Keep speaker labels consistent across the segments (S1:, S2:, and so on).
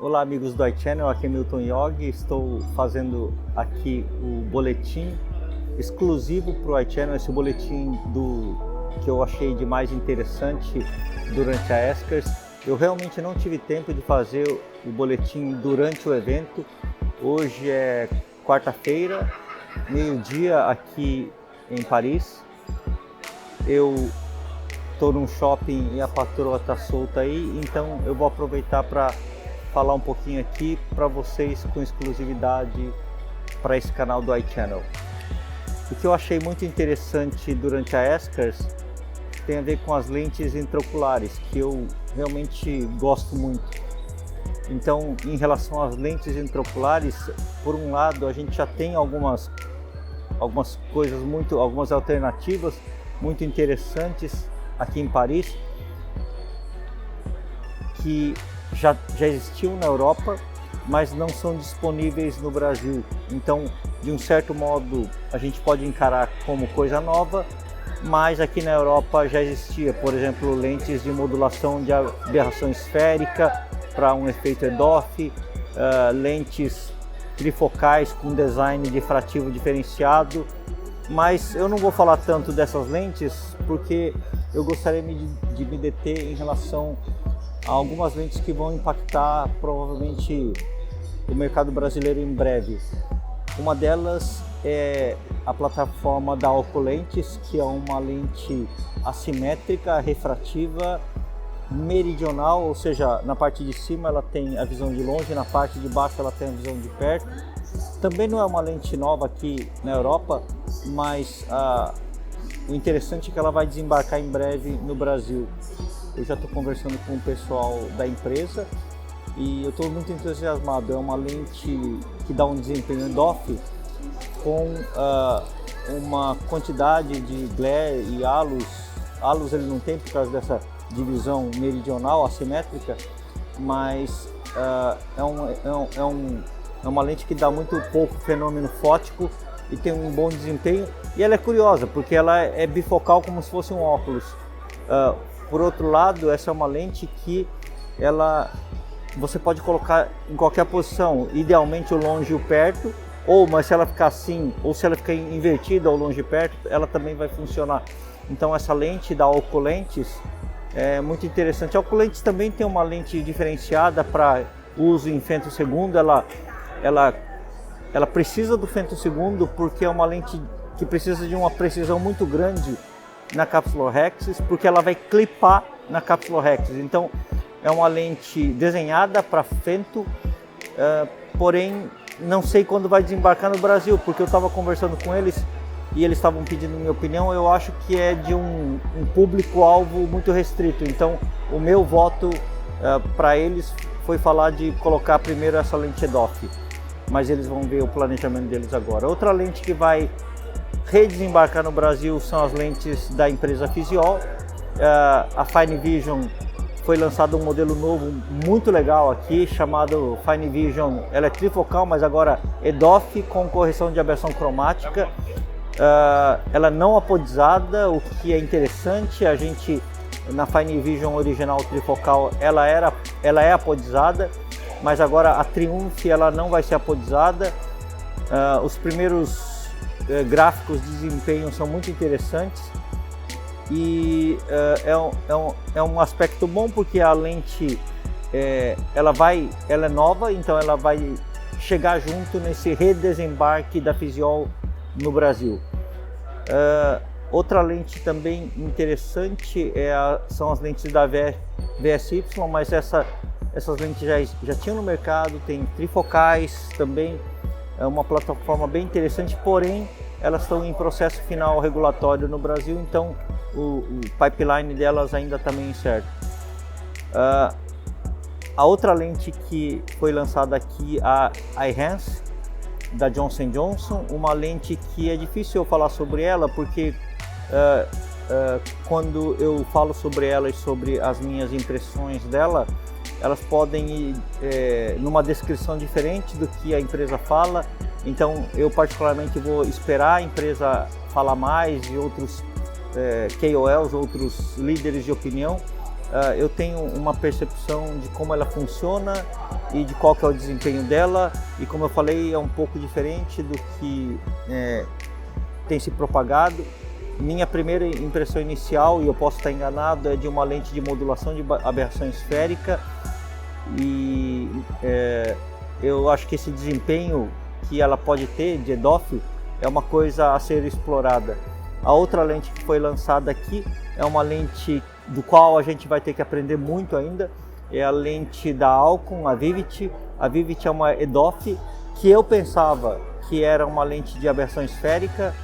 S1: Olá amigos do iChannel, aqui é Milton Yogi, estou fazendo aqui o boletim exclusivo para o iChannel, esse boletim que eu achei de mais interessante durante a Escars. Eu realmente não tive tempo de fazer o boletim durante o evento. Hoje é quarta-feira, meio-dia aqui em Paris. Eu estou num shopping e a patroa está solta aí, então eu vou aproveitar para falar um pouquinho aqui para vocês com exclusividade para esse canal do iChannel. O que eu achei muito interessante durante a Escars tem a ver com as lentes intraoculares, que eu realmente gosto muito. Então, em relação às lentes intraoculares, por um lado, a gente já tem algumas alternativas muito interessantes aqui em Paris, que já existiam na Europa, mas não são disponíveis no Brasil. Então, de um certo modo, a gente pode encarar como coisa nova, mas aqui na Europa já existia, por exemplo, lentes de modulação de aberração esférica para um efeito EDOF, lentes trifocais com design difrativo diferenciado, mas eu não vou falar tanto dessas lentes porque eu gostaria de me deter em relação a algumas lentes que vão impactar provavelmente o mercado brasileiro em breve. Uma delas é a plataforma da Oculentes, que é uma lente assimétrica, refrativa, meridional, ou seja, na parte de cima ela tem a visão de longe, na parte de baixo ela tem a visão de perto. Também não é uma lente nova aqui na Europa, mas o interessante é que ela vai desembarcar em breve no Brasil. Eu já estou conversando com o pessoal da empresa e eu estou muito entusiasmado. É uma lente que dá um desempenho EDOF com uma quantidade de glare e halos. Halos ele não tem por causa dessa divisão meridional assimétrica, mas é uma lente que dá muito pouco fenômeno fótico e tem um bom desempenho. E ela é curiosa porque ela é bifocal como se fosse um óculos. Por outro lado, essa é uma lente que você pode colocar em qualquer posição, idealmente o longe e o perto, mas se ela ficar assim, ou se ela ficar invertida ou longe e perto, ela também vai funcionar. Então essa lente da Oculentes é muito interessante. A Oculentes também tem uma lente diferenciada para uso em femtosegundo. Ela precisa do femtosegundo porque é uma lente que precisa de uma precisão muito grande na cápsula Rexis, porque ela vai clipar na cápsula Rexis. Então é uma lente desenhada para femto, porém não sei quando vai desembarcar no Brasil, porque eu estava conversando com eles e eles estavam pedindo minha opinião. Eu acho que é de um público-alvo muito restrito, então o meu voto para eles foi falar de colocar primeiro essa lente EDOF, mas eles vão ver o planejamento deles agora. Outra lente que vai redesembarcar no Brasil são as lentes da empresa Physiol. A Fine Vision foi lançado um modelo novo muito legal aqui, chamado Fine Vision. Ela é trifocal, mas agora EDOF com correção de aberração cromática. Ela não apodizada, o que é interessante. A gente, na Fine Vision original trifocal, ela é apodizada, mas agora a Triumph ela não vai ser apodizada. Os primeiros gráficos de desempenho são muito interessantes e é um aspecto bom porque a lente ela é nova, então ela vai chegar junto nesse redesembarque da Physiol no Brasil. Outra lente também interessante são as lentes da VSY, mas essas lentes já tinham no mercado, tem trifocais também. É uma plataforma bem interessante, porém elas estão em processo final regulatório no Brasil, então o pipeline delas ainda está meio incerto. A outra lente que foi lançada aqui, a Eyhance, da Johnson & Johnson, uma lente que é difícil eu falar sobre ela, porque quando eu falo sobre ela e sobre as minhas impressões dela, elas podem ir numa descrição diferente do que a empresa fala. Então eu particularmente vou esperar a empresa falar mais e outros KOLs, outros líderes de opinião. Eu tenho uma percepção de como ela funciona e de qual que é o desempenho dela, e como eu falei, é um pouco diferente do que tem se propagado. Minha primeira impressão inicial, e eu posso estar enganado, é de uma lente de modulação de aberração esférica, e eu acho que esse desempenho que ela pode ter de EDOF é uma coisa a ser explorada. A outra lente que foi lançada aqui é uma lente do qual a gente vai ter que aprender muito ainda, é a lente da Alcon, a Vivit. A Vivit é uma EDOF que eu pensava que era uma lente de aberração esférica,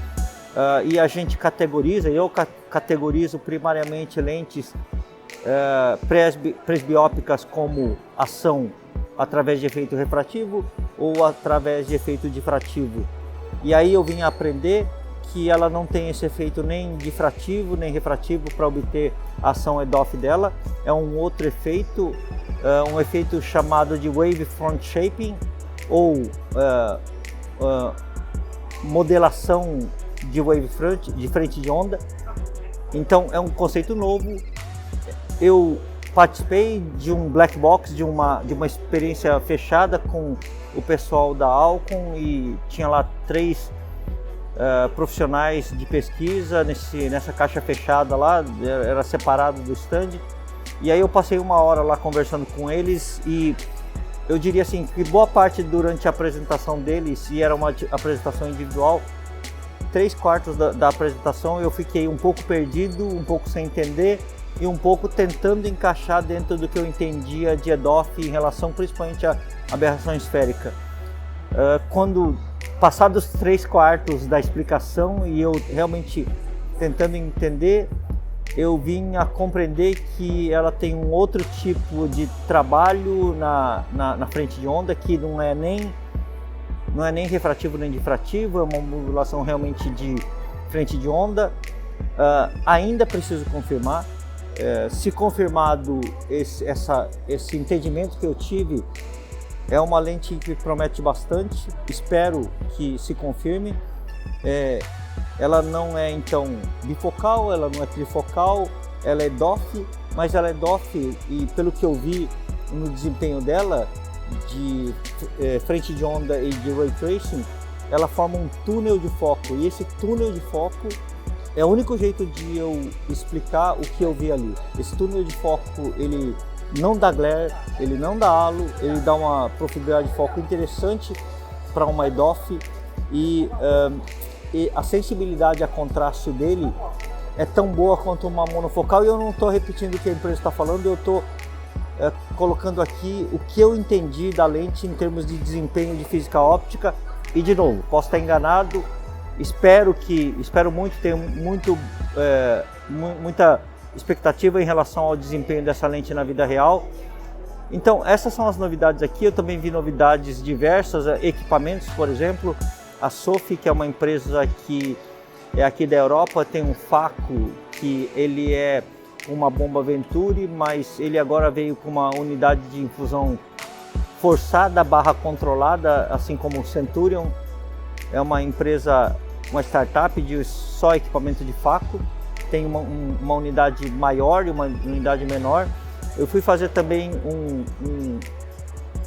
S1: e a gente categoriza, eu categorizo primariamente lentes presbiópicas como ação através de efeito refrativo ou através de efeito difrativo. E aí eu vim aprender que ela não tem esse efeito nem difrativo nem refrativo para obter a ação EDOF dela. É um outro efeito, um efeito chamado de Wave Front Shaping, ou modelação de wavefront, de frente de onda. Então é um conceito novo. Eu participei de um black box, de uma experiência fechada com o pessoal da Alcon, e tinha lá 3 profissionais de pesquisa nessa caixa fechada lá, era separado do stand. E aí eu passei 1 hora lá conversando com eles, e eu diria assim que boa parte durante a apresentação deles, e era uma apresentação individual, 3/4 da apresentação eu fiquei um pouco perdido, um pouco sem entender e um pouco tentando encaixar dentro do que eu entendia de EDOF em relação principalmente à aberração esférica. Quando passados 3/4 da explicação e eu realmente tentando entender, eu vim a compreender que ela tem um outro tipo de trabalho na frente de onda, que não é nem refrativo nem difrativo, é uma modulação realmente de frente de onda. Ainda preciso confirmar. Se confirmado esse entendimento que eu tive, é uma lente que promete bastante, espero que se confirme. Ela não é então bifocal, ela não é trifocal, ela é DOF, mas ela é DOF, e pelo que eu vi no desempenho dela, de frente de onda e de Ray Tracing, ela forma um túnel de foco, e esse túnel de foco é o único jeito de eu explicar o que eu vi ali. Esse túnel de foco, ele não dá glare, ele não dá halo, ele dá uma profundidade de foco interessante para uma EDOF, e a sensibilidade a contraste dele é tão boa quanto uma monofocal. E eu não estou repetindo o que a empresa está falando, eu estou colocando aqui o que eu entendi da lente em termos de desempenho de física óptica. E de novo, posso estar enganado, espero muito, tenho muita expectativa em relação ao desempenho dessa lente na vida real. Então essas são as novidades aqui. Eu também vi novidades diversas, equipamentos, por exemplo, a Sophie, que é uma empresa que é aqui da Europa, tem um Faco que ele é uma bomba Venturi, mas ele agora veio com uma unidade de infusão forçada / controlada, assim como o Centurion. É uma empresa, uma startup de só equipamento de Faco, tem uma unidade maior e uma unidade menor. Eu fui fazer também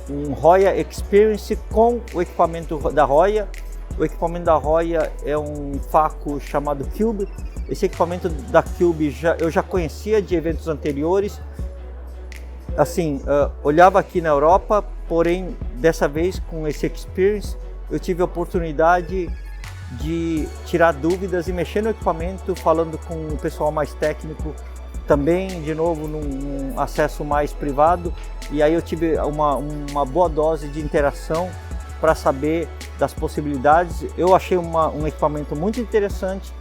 S1: um Roya Experience com o equipamento da Roya. O equipamento da Roya é um Faco chamado Cube. Esse equipamento da Cube eu já conhecia de eventos anteriores. Assim, olhava aqui na Europa, porém dessa vez com esse Experience eu tive a oportunidade de tirar dúvidas e mexer no equipamento, falando com o pessoal mais técnico, também de novo num acesso mais privado, e aí eu tive uma boa dose de interação para saber das possibilidades. Eu achei um equipamento muito interessante.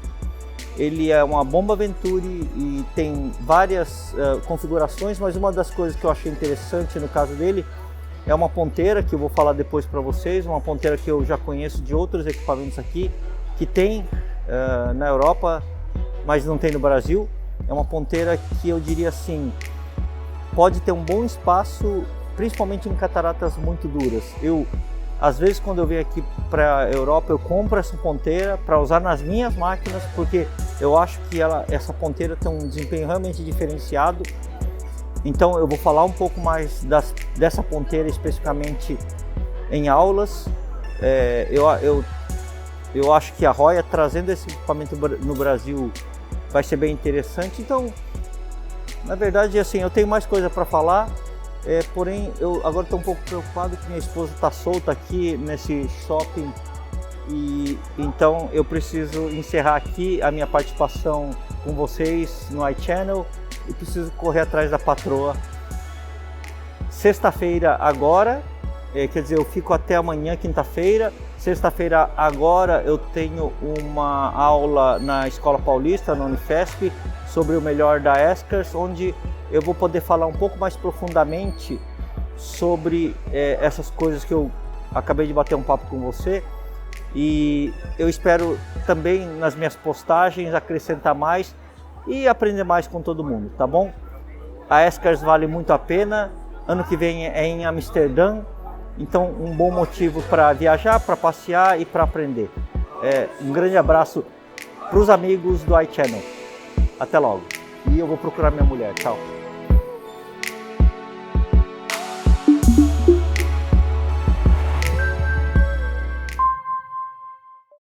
S1: Ele é uma bomba Venturi e tem várias configurações, mas uma das coisas que eu achei interessante no caso dele é uma ponteira, que eu vou falar depois para vocês, uma ponteira que eu já conheço de outros equipamentos aqui, que tem na Europa, mas não tem no Brasil. É uma ponteira que eu diria assim, pode ter um bom espaço, principalmente em cataratas muito duras. Às vezes, quando eu venho aqui para a Europa, eu compro essa ponteira para usar nas minhas máquinas, porque eu acho que essa ponteira tem um desempenho realmente diferenciado. Então eu vou falar um pouco mais dessa ponteira especificamente em aulas. Eu acho que a Roya trazendo esse equipamento no Brasil vai ser bem interessante. Então, na verdade, assim, eu tenho mais coisa para falar, porém eu agora estou um pouco preocupado que minha esposa está solta aqui nesse shopping e então eu preciso encerrar aqui a minha participação com vocês no iChannel e preciso correr atrás da patroa. Sexta-feira agora, quer dizer, eu fico até amanhã, quinta-feira. Sexta-feira agora eu tenho uma aula na Escola Paulista, na Unifesp, sobre o melhor da Eskers, onde eu vou poder falar um pouco mais profundamente sobre essas coisas que eu acabei de bater um papo com você. E eu espero também nas minhas postagens acrescentar mais e aprender mais com todo mundo, tá bom? A Eskers vale muito a pena. Ano que vem é em Amsterdã, então um bom motivo para viajar, para passear e para aprender. Um grande abraço para os amigos do iChannel. Até logo. E eu vou procurar minha mulher. Tchau.